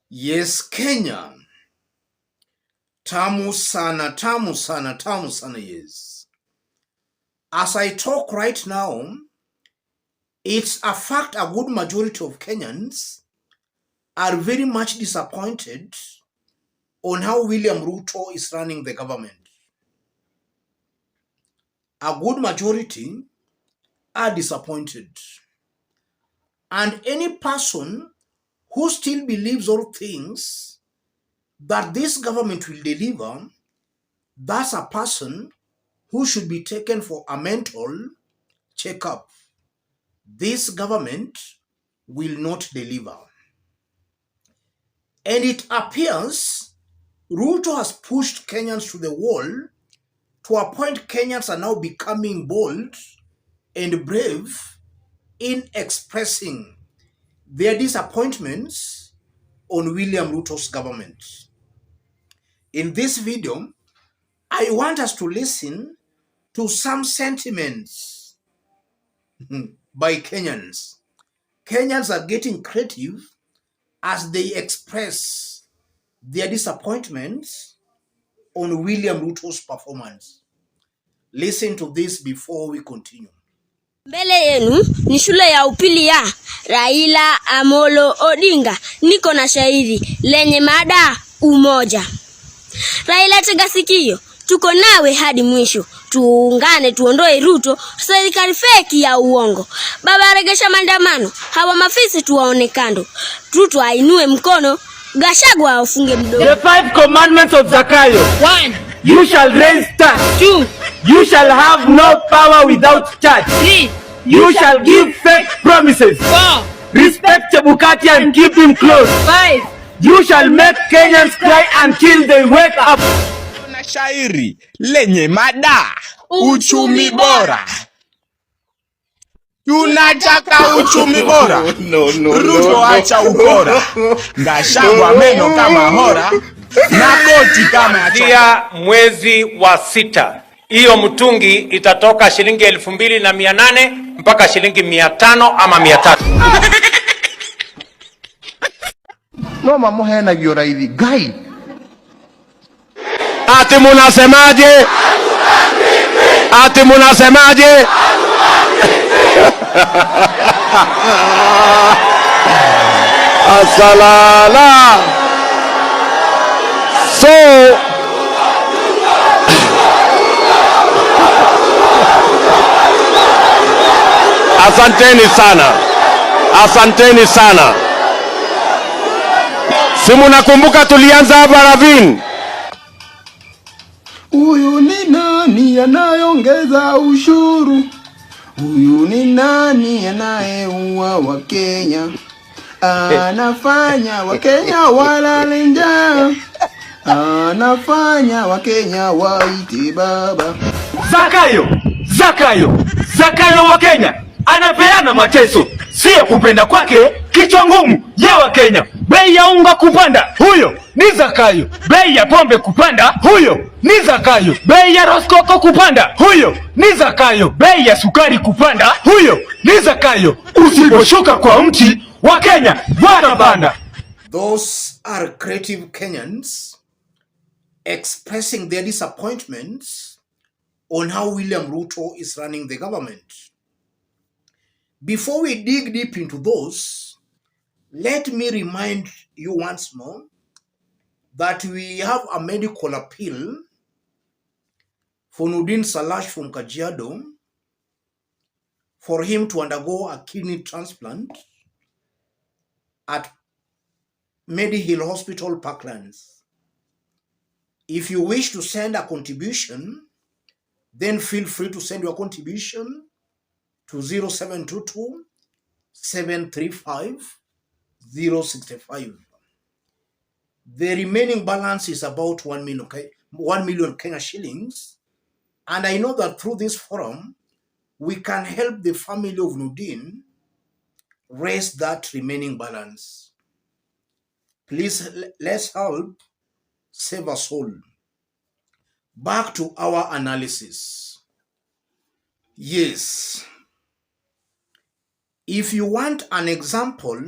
Yes, Kenya. Tamu sana, tamu sana, tamu sana, yes. As I talk right now, it's a fact a good majority of Kenyans are very much disappointed on how William Ruto is running the government. A good majority are disappointed. And any person who still believes or thinks that this government will deliver, that's a person who should be taken for a mental checkup. This government will not deliver. And it appears Ruto has pushed Kenyans to the wall to a point Kenyans are now becoming bold and brave in expressing their disappointments on William Ruto's government. In this video, I want us to listen to some sentiments by Kenyans. Kenyans are getting creative as they express their disappointments on William Ruto's performance. Listen to this before we continue. Mbele yenu ni shule ya upili ya Raila Amolo Odinga. Niko na shairi lenye mada umoja. Raila, tega sikio, tuko nawe hadi mwisho. Tuungane tuondoe Ruto, serikali feki ya uongo. Baba, regesha maandamano, hawa mafisi tuwaone kando. Ruto ainue mkono, Gachagua afunge mdomo. The 5 commandments of Zakayo. 1. You shall raise tax. 2. You shall have no power without charge. 3. You shall give fake promises. 4. Respect Chebukati and keep him close. 5. You shall make Kenyans cry until they wake up. Na shairi lenye mada uchumi bora. Tunataka uchumi bora. Ruto acha ukora. Gachagua meno kama hora na koti kama ya mwezi wa 6. Hiyo mtungi itatoka shilingi 2,800 mpaka shilingi 500 ama 300. No mamuhena gioraidi gai. Ati munasemaje? Ati munasemaje? Asalala. So asanteni sana. Asanteni sana. Simu nakumbuka tulianza hapa Ravin. Huyu ni nani anayeongeza ushuru? Huyu ni nani anayeua Wakenya? Anafanya Wakenya walale njaa. Anafanya Wakenya waite baba. Zakayo wa Kenya anapeana mateso, sio kupenda kwake, kichwa ngumu ya Wakenya. Bei ya unga kupanda, huyo ni Zakayo. Bei ya pombe kupanda, huyo ni Zakayo. Bei ya roskoko kupanda, huyo ni Zakayo. Bei ya sukari kupanda, huyo ni Zakayo. Usiposhuka kwa mti, Wakenya wanabanda. Those are creative Kenyans expressing their disappointments on how William Ruto is running the government. Before we dig deep into those, let me remind you once more that we have a medical appeal for Nudin Salash from Kajiado for him to undergo a kidney transplant at Medihill Hospital, Parklands. If you wish to send a contribution, then feel free to send your contribution to 0722 735 065. The remaining balance is about 1 million Kenya shillings. And I know that through this forum, we can help the family of Nudin raise that remaining balance. Please, let's help save a soul. Back to our analysis. Yes. If you want an example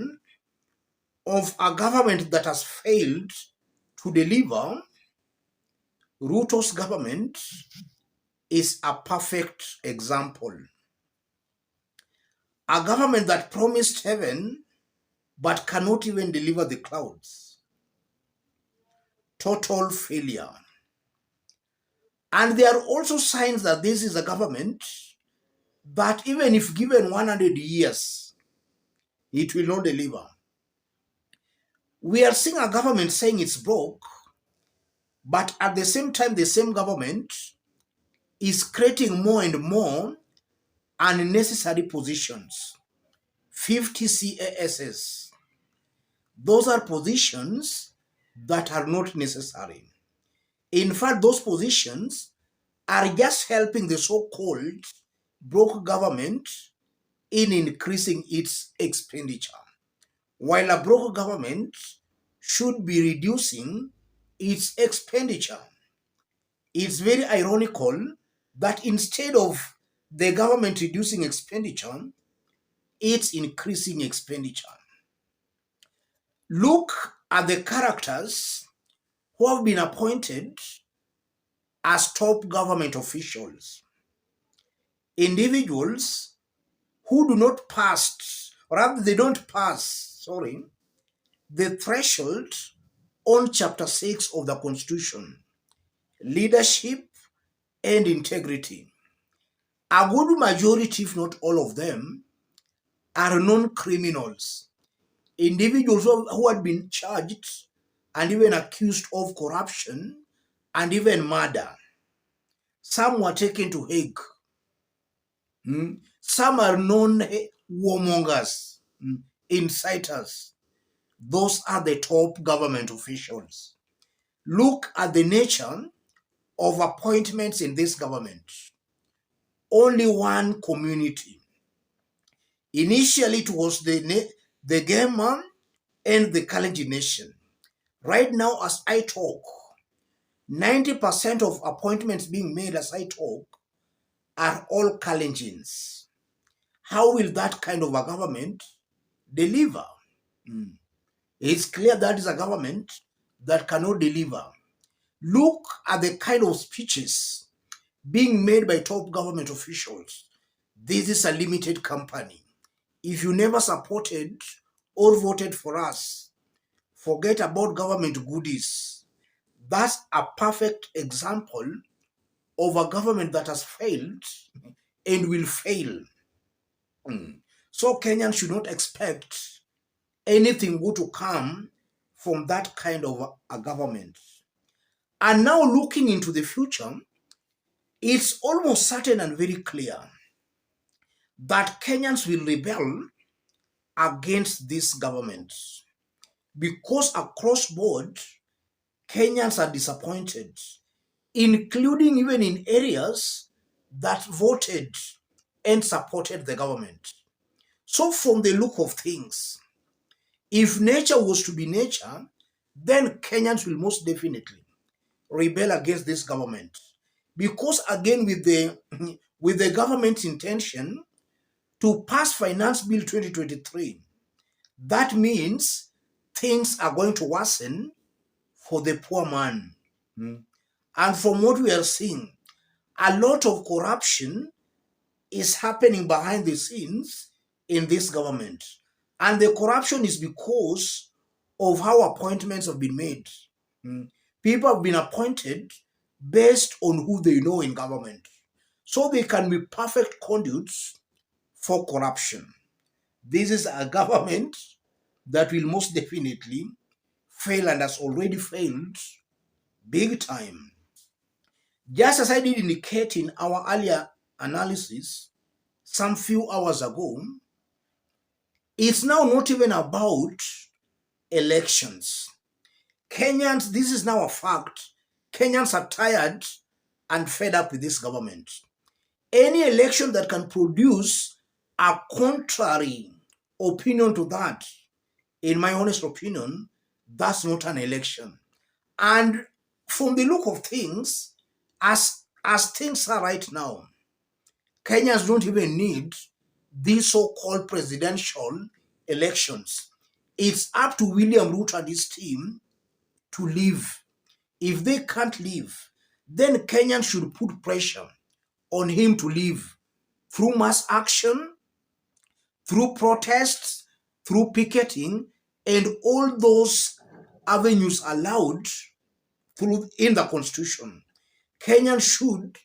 of a government that has failed to deliver, Ruto's government is a perfect example. A government that promised heaven but cannot even deliver the clouds. Total failure. And there are also signs that this is a government that even if given 100 years, it will not deliver. We are seeing a government saying it's broke, but at the same time, the same government is creating more and more unnecessary positions. 50 CASs. Those are positions that are not necessary. In fact, those positions are just helping the so-called broke government in increasing its expenditure, while a broke government should be reducing its expenditure. It's very ironical that instead of the government reducing expenditure, it's increasing expenditure. Look at the characters who have been appointed as top government officials. Individuals who do not pass, or rather they don't pass, the threshold on chapter 6 of the Constitution, leadership and integrity. A good majority, if not all of them, are non-criminals, individuals who had been charged and even accused of corruption and even murder. Some were taken to Hague. Some are known warmongers, inciters. Those are the top government officials. Look at the nature of appointments in this government. Only one community. Initially, it was the Gema and the Kalenjin nation. Right now, as I talk, 90% of appointments being made as I talk are all Kalenjins. How will that kind of a government deliver? It's clear that is a government that cannot deliver. Look at the kind of speeches being made by top government officials. This is a limited company. If you never supported or voted for us, forget about government goodies. That's a perfect example of a government that has failed and will fail. So Kenyans should not expect anything good to come from that kind of a government. And now looking into the future, it's almost certain and very clear that Kenyans will rebel against this government because across board, Kenyans are disappointed, including even in areas that voted and supported the government. So from the look of things, if nature was to be nature, then Kenyans will most definitely rebel against this government. Because again, with the government's intention to pass Finance Bill 2023, that means things are going to worsen for the poor man. And from what we are seeing, a lot of corruption is happening behind the scenes in this government. And the corruption is because of how appointments have been made. People have been appointed based on who they know in government. So they can be perfect conduits for corruption. This is a government that will most definitely fail and has already failed big time. Just as I did indicate in our earlier analysis some few hours ago, it's now not even about elections. Kenyans, this is now a fact. Kenyans are tired and fed up with this government. Any election that can produce a contrary opinion to that, in my honest opinion, that's not an election. And from the look of things, as things are right now, Kenyans don't even need these so-called presidential elections. It's up to William Ruto and his team to leave. If they can't leave, then Kenyans should put pressure on him to leave through mass action, through protests, through picketing, and all those avenues allowed through in the constitution. Kenyans should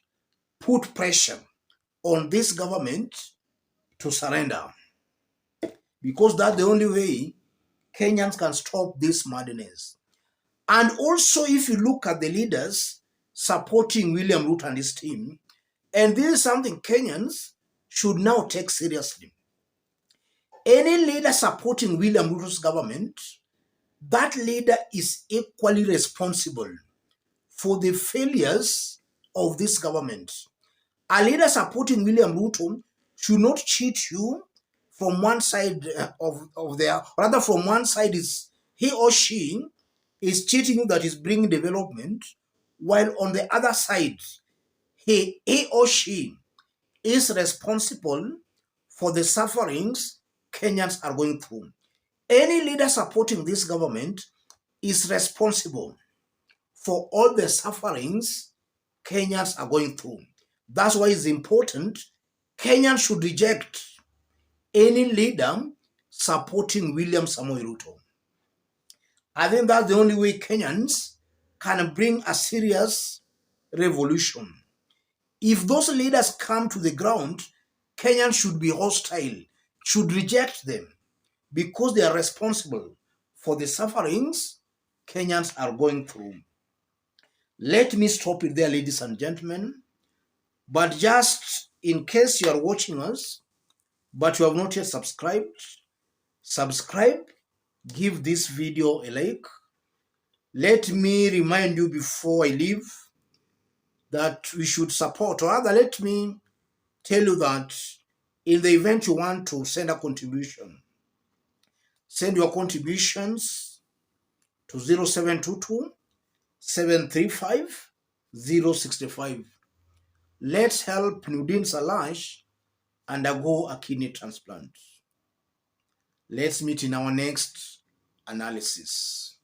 put pressure on this government to surrender, because that's the only way Kenyans can stop this madness. And also, if you look at the leaders supporting William Ruto and his team, and this is something Kenyans should now take seriously. Any leader supporting William Ruto's government, that leader is equally responsible for the failures of this government. A leader supporting William Ruto should not cheat you from one side of their, rather from one side is he or she is cheating you that is bringing development, while on the other side, he or she is responsible for the sufferings Kenyans are going through. Any leader supporting this government is responsible for all the sufferings Kenyans are going through. That's why it's important Kenyans should reject any leader supporting William Samoei Ruto. I think that's the only way Kenyans can bring a serious revolution. If those leaders come to the ground, Kenyans should be hostile, should reject them, because they are responsible for the sufferings Kenyans are going through. Let me stop it there, ladies and gentlemen. But just in case you are watching us, but you have not yet subscribed, subscribe, give this video a like. Let me remind you before I leave that we should support, or rather let me tell you that in the event you want to send a contribution, send your contributions to 0722 735 065. Let's help Nudin Salash undergo a kidney transplant. Let's meet in our next analysis.